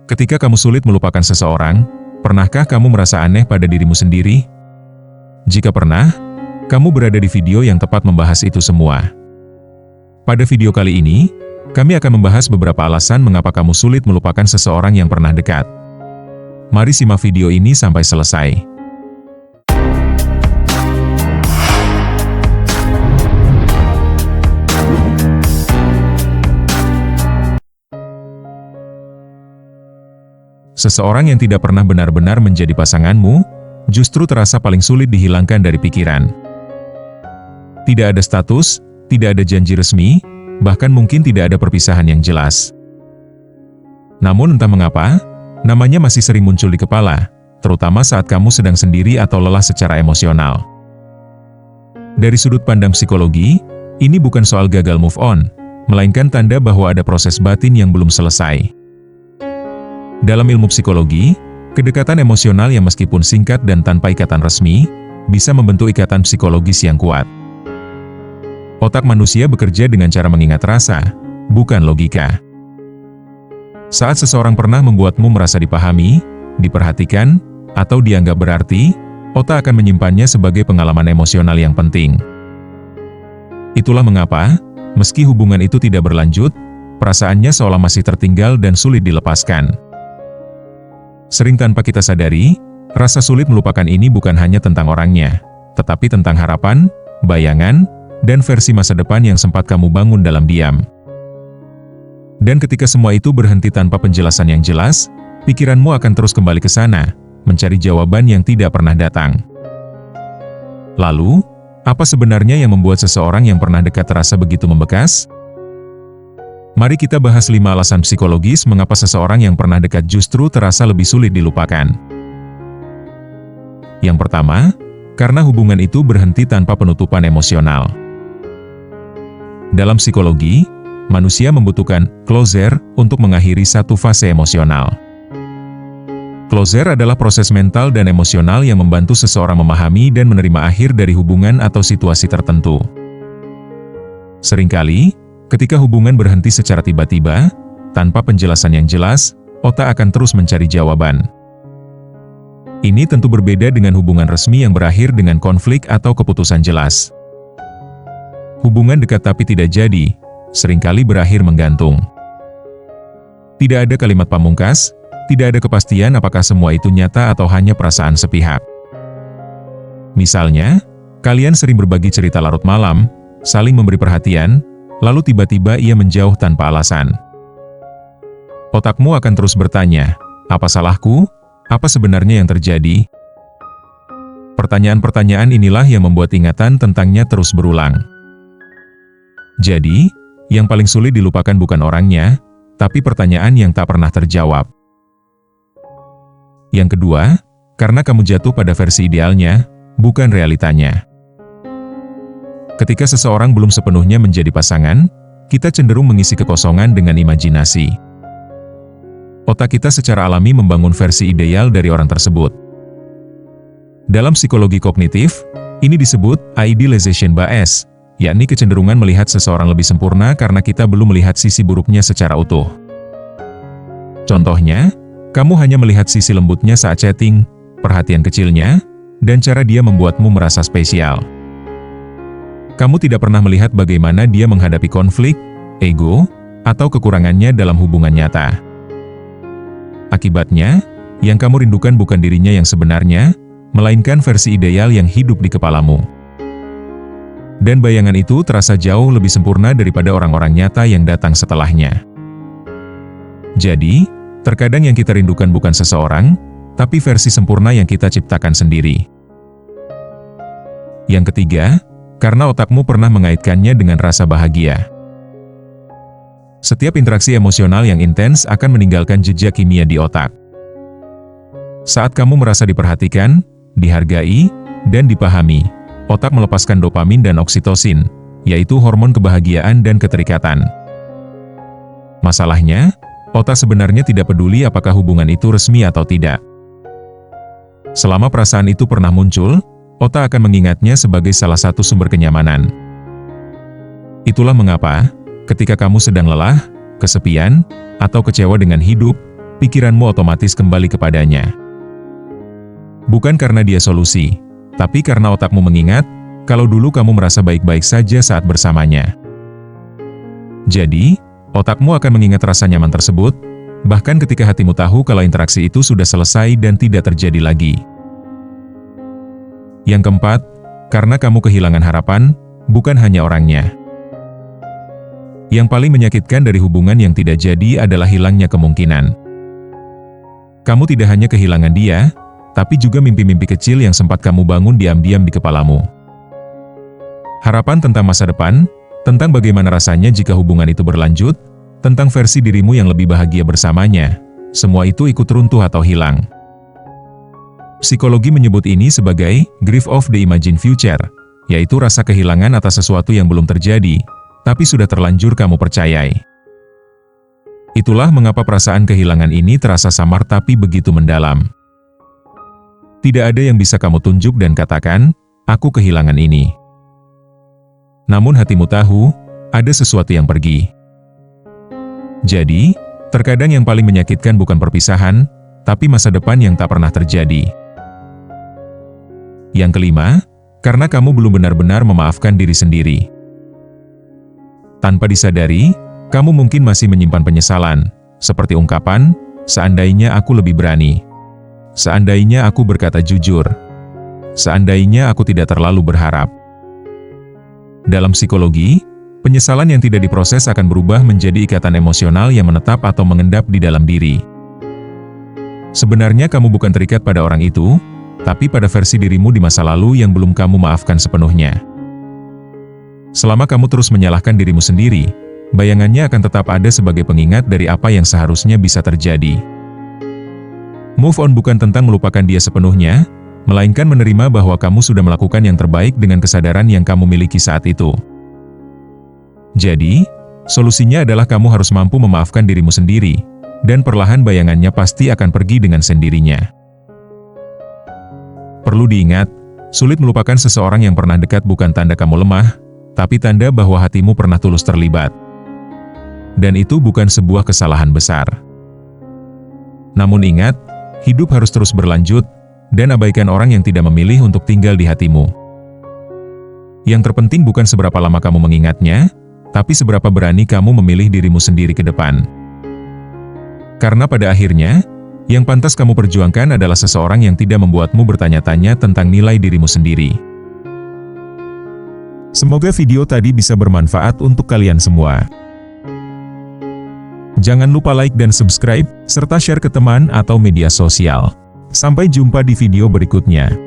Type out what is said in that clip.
Ketika kamu sulit melupakan seseorang, pernahkah kamu merasa aneh pada dirimu sendiri? Jika pernah, kamu berada di video yang tepat membahas itu semua. Pada video kali ini, kami akan membahas beberapa alasan mengapa kamu sulit melupakan seseorang yang pernah dekat. Mari simak video ini sampai selesai. Seseorang yang tidak pernah benar-benar menjadi pasanganmu, justru terasa paling sulit dihilangkan dari pikiran. Tidak ada status, tidak ada janji resmi, bahkan mungkin tidak ada perpisahan yang jelas. Namun entah mengapa, namanya masih sering muncul di kepala, terutama saat kamu sedang sendiri atau lelah secara emosional. Dari sudut pandang psikologi, ini bukan soal gagal move on, melainkan tanda bahwa ada proses batin yang belum selesai. Dalam ilmu psikologi, kedekatan emosional yang meskipun singkat dan tanpa ikatan resmi, bisa membentuk ikatan psikologis yang kuat. Otak manusia bekerja dengan cara mengingat rasa, bukan logika. Saat seseorang pernah membuatmu merasa dipahami, diperhatikan, atau dianggap berarti, otak akan menyimpannya sebagai pengalaman emosional yang penting. Itulah mengapa, meski hubungan itu tidak berlanjut, perasaannya seolah masih tertinggal dan sulit dilepaskan. Sering tanpa kita sadari, rasa sulit melupakan ini bukan hanya tentang orangnya, tetapi tentang harapan, bayangan, dan versi masa depan yang sempat kamu bangun dalam diam. Dan ketika semua itu berhenti tanpa penjelasan yang jelas, pikiranmu akan terus kembali ke sana, mencari jawaban yang tidak pernah datang. Lalu, apa sebenarnya yang membuat seseorang yang pernah dekat terasa begitu membekas? Mari kita bahas 5 alasan psikologis mengapa seseorang yang pernah dekat justru terasa lebih sulit dilupakan. Yang pertama, karena hubungan itu berhenti tanpa penutupan emosional. Dalam psikologi, manusia membutuhkan closure untuk mengakhiri satu fase emosional. Closure adalah proses mental dan emosional yang membantu seseorang memahami dan menerima akhir dari hubungan atau situasi tertentu. Seringkali, ketika hubungan berhenti secara tiba-tiba, tanpa penjelasan yang jelas, otak akan terus mencari jawaban. Ini tentu berbeda dengan hubungan resmi yang berakhir dengan konflik atau keputusan jelas. Hubungan dekat tapi tidak jadi, seringkali berakhir menggantung. Tidak ada kalimat pamungkas, tidak ada kepastian apakah semua itu nyata atau hanya perasaan sepihak. Misalnya, kalian sering berbagi cerita larut malam, saling memberi perhatian, lalu tiba-tiba ia menjauh tanpa alasan. Otakmu akan terus bertanya, apa salahku? Apa sebenarnya yang terjadi? Pertanyaan-pertanyaan inilah yang membuat ingatan tentangnya terus berulang. Jadi, yang paling sulit dilupakan bukan orangnya, tapi pertanyaan yang tak pernah terjawab. Yang kedua, karena kamu jatuh pada versi idealnya, bukan realitanya. Ketika seseorang belum sepenuhnya menjadi pasangan, kita cenderung mengisi kekosongan dengan imajinasi. Otak kita secara alami membangun versi ideal dari orang tersebut. Dalam psikologi kognitif, ini disebut idealization bias, yakni kecenderungan melihat seseorang lebih sempurna karena kita belum melihat sisi buruknya secara utuh. Contohnya, kamu hanya melihat sisi lembutnya saat chatting, perhatian kecilnya, dan cara dia membuatmu merasa spesial. Kamu tidak pernah melihat bagaimana dia menghadapi konflik, ego, atau kekurangannya dalam hubungan nyata. Akibatnya, yang kamu rindukan bukan dirinya yang sebenarnya, melainkan versi ideal yang hidup di kepalamu. Dan bayangan itu terasa jauh lebih sempurna daripada orang-orang nyata yang datang setelahnya. Jadi, terkadang yang kita rindukan bukan seseorang, tapi versi sempurna yang kita ciptakan sendiri. Yang ketiga, karena otakmu pernah mengaitkannya dengan rasa bahagia. Setiap interaksi emosional yang intens akan meninggalkan jejak kimia di otak. Saat kamu merasa diperhatikan, dihargai, dan dipahami, otak melepaskan dopamin dan oksitosin, yaitu hormon kebahagiaan dan keterikatan. Masalahnya, otak sebenarnya tidak peduli apakah hubungan itu resmi atau tidak. Selama perasaan itu pernah muncul, otak akan mengingatnya sebagai salah satu sumber kenyamanan. Itulah mengapa, ketika kamu sedang lelah, kesepian, atau kecewa dengan hidup, pikiranmu otomatis kembali kepadanya. Bukan karena dia solusi, tapi karena otakmu mengingat, kalau dulu kamu merasa baik-baik saja saat bersamanya. Jadi, otakmu akan mengingat rasa nyaman tersebut, bahkan ketika hatimu tahu kalau interaksi itu sudah selesai dan tidak terjadi lagi. Yang keempat, karena kamu kehilangan harapan, bukan hanya orangnya. Yang paling menyakitkan dari hubungan yang tidak jadi adalah hilangnya kemungkinan. Kamu tidak hanya kehilangan dia, tapi juga mimpi-mimpi kecil yang sempat kamu bangun diam-diam di kepalamu. Harapan tentang masa depan, tentang bagaimana rasanya jika hubungan itu berlanjut, tentang versi dirimu yang lebih bahagia bersamanya, semua itu ikut runtuh atau hilang. Psikologi menyebut ini sebagai grief of the imagined future, yaitu rasa kehilangan atas sesuatu yang belum terjadi, tapi sudah terlanjur kamu percayai. Itulah mengapa perasaan kehilangan ini terasa samar tapi begitu mendalam. Tidak ada yang bisa kamu tunjuk dan katakan, aku kehilangan ini. Namun hatimu tahu, ada sesuatu yang pergi. Jadi, terkadang yang paling menyakitkan bukan perpisahan, tapi masa depan yang tak pernah terjadi. Yang kelima, karena kamu belum benar-benar memaafkan diri sendiri. Tanpa disadari, kamu mungkin masih menyimpan penyesalan, seperti ungkapan, seandainya aku lebih berani. Seandainya aku berkata jujur. Seandainya aku tidak terlalu berharap. Dalam psikologi, penyesalan yang tidak diproses akan berubah menjadi ikatan emosional yang menetap atau mengendap di dalam diri. Sebenarnya kamu bukan terikat pada orang itu, tapi pada versi dirimu di masa lalu yang belum kamu maafkan sepenuhnya. Selama kamu terus menyalahkan dirimu sendiri, bayangannya akan tetap ada sebagai pengingat dari apa yang seharusnya bisa terjadi. Move on bukan tentang melupakan dia sepenuhnya, melainkan menerima bahwa kamu sudah melakukan yang terbaik dengan kesadaran yang kamu miliki saat itu. Jadi, solusinya adalah kamu harus mampu memaafkan dirimu sendiri, dan perlahan bayangannya pasti akan pergi dengan sendirinya. Perlu diingat, sulit melupakan seseorang yang pernah dekat bukan tanda kamu lemah, tapi tanda bahwa hatimu pernah tulus terlibat. Dan itu bukan sebuah kesalahan besar. Namun ingat, hidup harus terus berlanjut, dan abaikan orang yang tidak memilih untuk tinggal di hatimu. Yang terpenting bukan seberapa lama kamu mengingatnya, tapi seberapa berani kamu memilih dirimu sendiri ke depan. Karena pada akhirnya, yang pantas kamu perjuangkan adalah seseorang yang tidak membuatmu bertanya-tanya tentang nilai dirimu sendiri. Semoga video tadi bisa bermanfaat untuk kalian semua. Jangan lupa like dan subscribe, serta share ke teman atau media sosial. Sampai jumpa di video berikutnya.